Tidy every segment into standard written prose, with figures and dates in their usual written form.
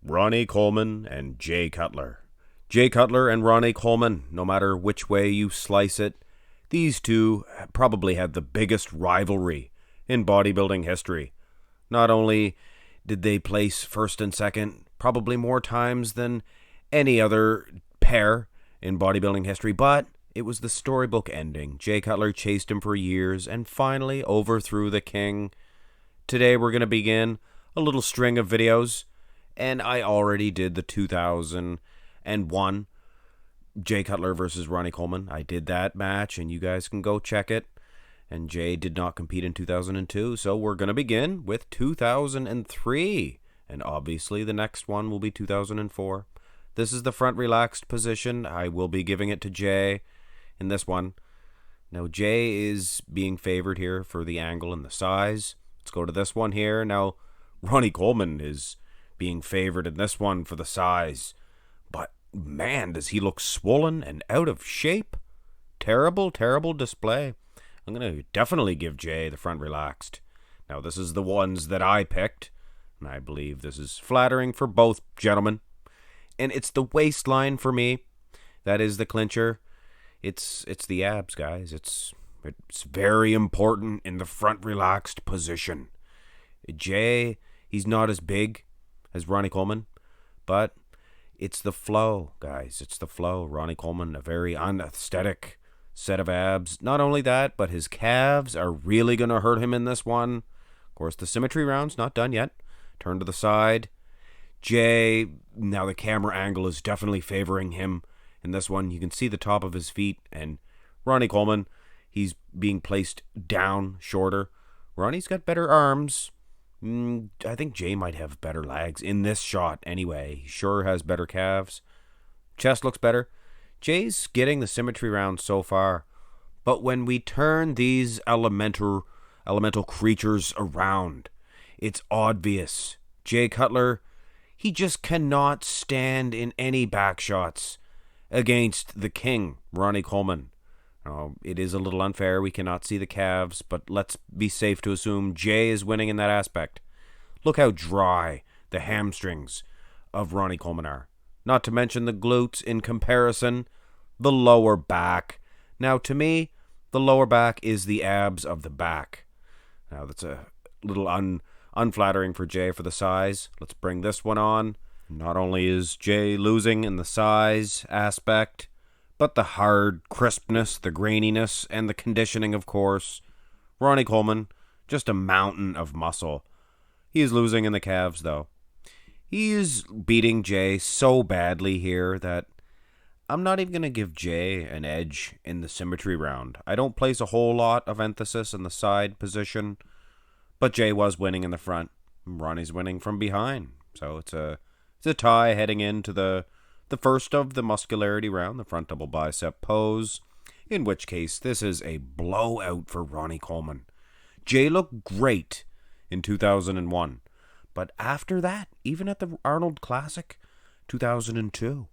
Ronnie Coleman and Jay Cutler. Jay Cutler and Ronnie Coleman, no matter which way you slice it, these two probably had the biggest rivalry in bodybuilding history. Not only did they place first and second probably more times than any other pair in bodybuilding history, but it was the storybook ending. Jay Cutler chased him for years and finally overthrew the king. Today we're going to begin a little string of videos, and I already did the 2001 Jay Cutler versus Ronnie Coleman. I did that match, and you guys can go check it. And Jay did not compete in 2002, so we're going to begin with 2003. And obviously the next one will be 2004. This is the front relaxed position. I will be giving it to Jay in this one. Now, Jay is being favored here for the angle and the size. Let's go to this one here. Now, Ronnie Coleman is being favored in this one for the size. But, man, does he look swollen and out of shape. Terrible, terrible display. I'm going to definitely give Jay the front relaxed. Now, this is the ones that I picked, and I believe this is flattering for both gentlemen. And it's the waistline for me. That is the clincher. It's the abs, guys. It's very important in the front relaxed position. Jay, he's not as big as Ronnie Coleman, but it's the flow, guys. It's the flow. Ronnie Coleman, a very unaesthetic set of abs. Not only that, but his calves are really going to hurt him in this one. Of course, the symmetry round's not done yet. Turn to the side. Jay, now the camera angle is definitely favoring him in this one. You can see the top of his feet, and Ronnie Coleman, he's being placed down shorter. Ronnie's got better arms. I think Jay might have better legs in this shot anyway. He sure has better calves. Chest looks better. Jay's getting the symmetry round so far. But when we turn these elemental creatures around, it's obvious. Jay Cutler, he just cannot stand in any back shots against the king, Ronnie Coleman. It is a little unfair. We cannot see the calves, but let's be safe to assume Jay is winning in that aspect. Look how dry the hamstrings of Ronnie Coleman are. Not to mention the glutes in comparison, the lower back. Now, to me, the lower back is the abs of the back. Now, that's a little unflattering for Jay for the size. Let's bring this one on. Not only is Jay losing in the size aspect, but the hard crispness, the graininess, and the conditioning, of course. Ronnie Coleman, just a mountain of muscle. He is losing in the calves, though. He is beating Jay so badly here that I'm not even going to give Jay an edge in the symmetry round. I don't place a whole lot of emphasis in the side position, but Jay was winning in the front. Ronnie's winning from behind. So it's a tie heading into the first of the muscularity round, the front double bicep pose, in which case this is a blowout for Ronnie Coleman. Jay looked great in 2001, but after that, even at the Arnold Classic 2002,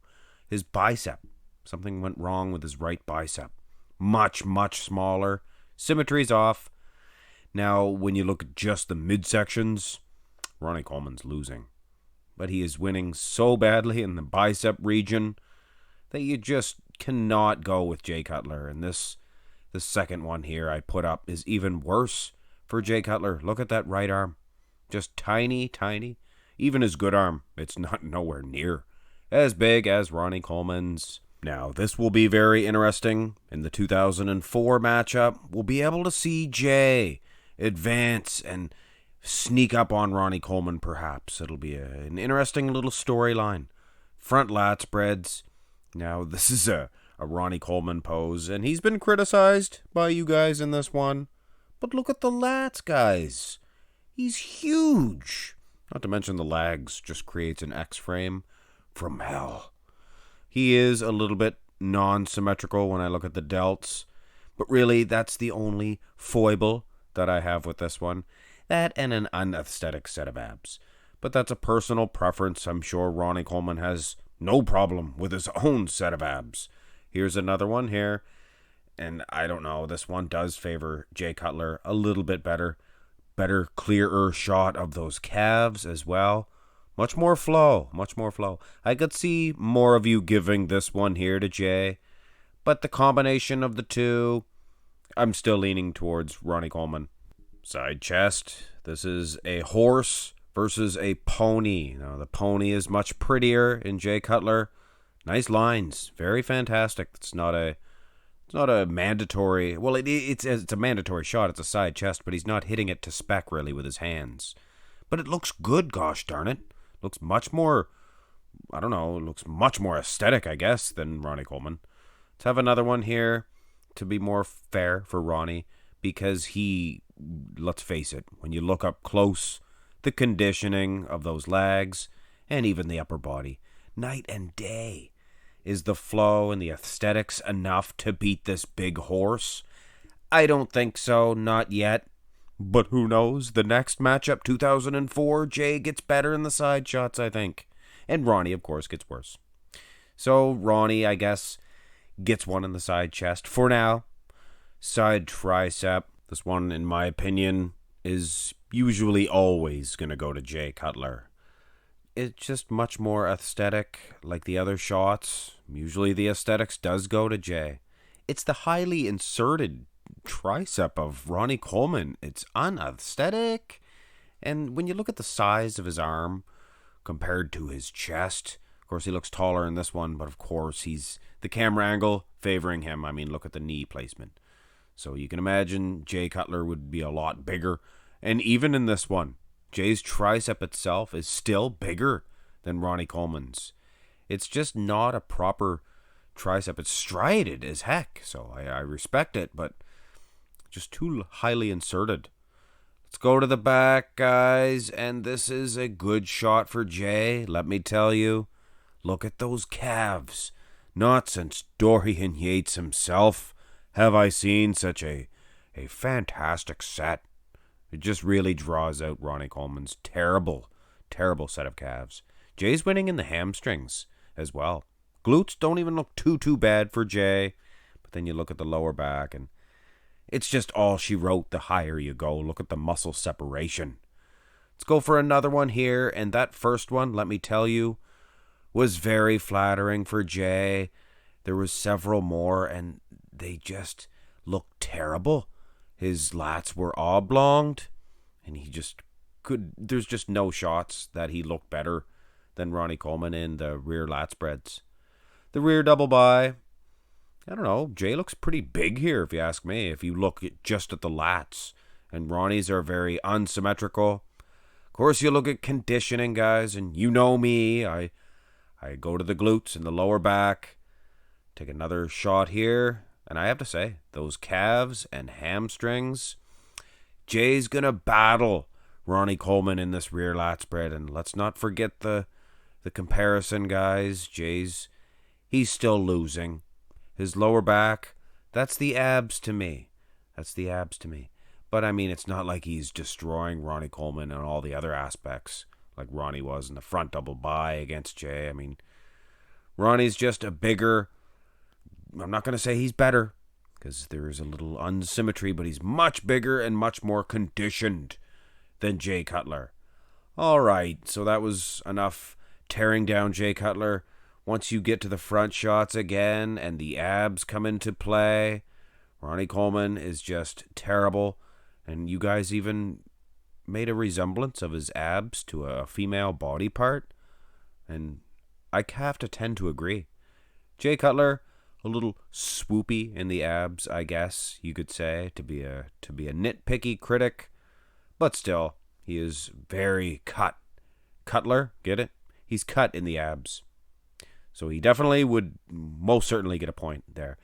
his bicep, something went wrong with his right bicep. Much, much smaller. Symmetry's off. Now, when you look at just the midsections, Ronnie Coleman's losing. But he is winning so badly in the bicep region that you just cannot go with Jay Cutler. And the second one here I put up is even worse for Jay Cutler. Look at that right arm. Just tiny, tiny. Even his good arm, it's not nowhere near as big as Ronnie Coleman's. Now, this will be very interesting. In the 2004 matchup, we'll be able to see Jay advance and sneak up on Ronnie Coleman, perhaps. It'll be an interesting little storyline. Front lat spreads. Now, this is a Ronnie Coleman pose, and he's been criticized by you guys in this one. But look at the lats, guys. He's huge. Not to mention the legs just creates an X-frame from hell. He is a little bit non-symmetrical when I look at the delts, but really that's the only foible that I have with this one. That and an unaesthetic set of abs. But that's a personal preference. I'm sure Ronnie Coleman has no problem with his own set of abs. Here's another one here. And I don't know, this one does favor Jay Cutler a little bit better. Better, clearer shot of those calves as well. Much more flow, much more flow. I could see more of you giving this one here to Jay, but the combination of the two, I'm still leaning towards Ronnie Coleman. Side chest. This is a horse versus a pony. Now, the pony is much prettier in Jay Cutler. Nice lines. Very fantastic. It's not a mandatory... Well, it's a mandatory shot. It's a side chest, but he's not hitting it to spec, really, with his hands. But it looks good, gosh darn it. Looks much more... I don't know. It looks much more aesthetic, I guess, than Ronnie Coleman. Let's have another one here to be more fair for Ronnie, because let's face it, when you look up close, the conditioning of those legs and even the upper body, night and day. Is the flow and the aesthetics enough to beat this big horse? I don't think so, not yet. But who knows? The next matchup, 2004, Jay gets better in the side shots, I think. And Ronnie, of course, gets worse. So Ronnie, I guess, gets one in the side chest for now. Side tricep. This one, in my opinion, is usually always going to go to Jay Cutler. It's just much more aesthetic, like the other shots. Usually the aesthetics does go to Jay. It's the highly inserted tricep of Ronnie Coleman. It's unaesthetic. And when you look at the size of his arm compared to his chest, of course he looks taller in this one, but of course he's the camera angle favoring him. I mean, look at the knee placement. So you can imagine Jay Cutler would be a lot bigger. And even in this one, Jay's tricep itself is still bigger than Ronnie Coleman's. It's just not a proper tricep. It's striated as heck, so I respect it, but just too highly inserted. Let's go to the back, guys, and this is a good shot for Jay, let me tell you. Look at those calves. Not since Dorian Yates himself have I seen such a fantastic set. It just really draws out Ronnie Coleman's terrible set of calves. Jay's winning in the hamstrings as well. Glutes don't even look too bad for Jay. But then you look at the lower back and it's just all she wrote the higher you go. Look at the muscle separation. Let's go for another one here. And that first one, let me tell you, was very flattering for Jay. There was several more and they just looked terrible. His lats were oblonged, and he just there's just no shots that he looked better than Ronnie Coleman in the rear lat spreads. The rear double by, I don't know, Jay looks pretty big here if you ask me, if you look just at the lats. And Ronnie's are very unsymmetrical. Of course, you look at conditioning, guys, and you know me. I go to the glutes and the lower back. Take another shot here. And I have to say, those calves and hamstrings, Jay's going to battle Ronnie Coleman in this rear lat spread. And let's not forget the comparison, guys. He's still losing. His lower back, that's the abs to me. But I mean, it's not like he's destroying Ronnie Coleman and all the other aspects like Ronnie was in the front double by against Jay. I mean, Ronnie's just a bigger... I'm not going to say he's better, because there is a little unsymmetry, but he's much bigger and much more conditioned than Jay Cutler. All right, so that was enough tearing down Jay Cutler. Once you get to the front shots again and the abs come into play, Ronnie Coleman is just terrible. And you guys even made a resemblance of his abs to a female body part. And I have to tend to agree. Jay Cutler, a little swoopy in the abs, I guess you could say, to be a nitpicky critic, but still, he is very cut. Cutler, get it? He's cut in the abs. So he definitely would most certainly get a point there.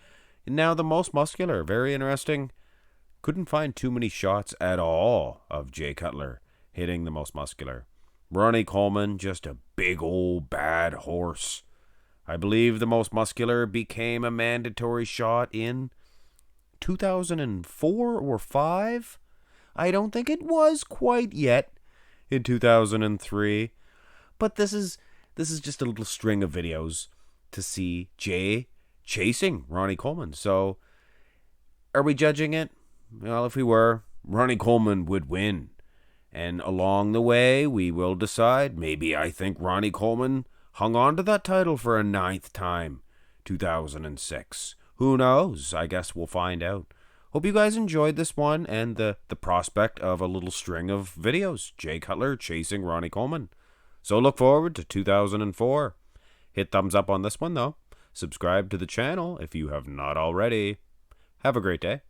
And now the most muscular, very interesting. Couldn't find too many shots at all of Jay Cutler hitting the most muscular. Ronnie Coleman, just a big old bad horse. I believe the most muscular became a mandatory shot in 2004 or 5. I don't think it was quite yet in 2003. But this is just a little string of videos to see Jay chasing Ronnie Coleman. So, are we judging it? Well, if we were, Ronnie Coleman would win. And along the way, we will decide. Maybe I think Ronnie Coleman hung on to that title for a 9th time, 2006. Who knows? I guess we'll find out. Hope you guys enjoyed this one and the prospect of a little string of videos. Jay Cutler chasing Ronnie Coleman. So look forward to 2004. Hit thumbs up on this one, though. Subscribe to the channel if you have not already. Have a great day.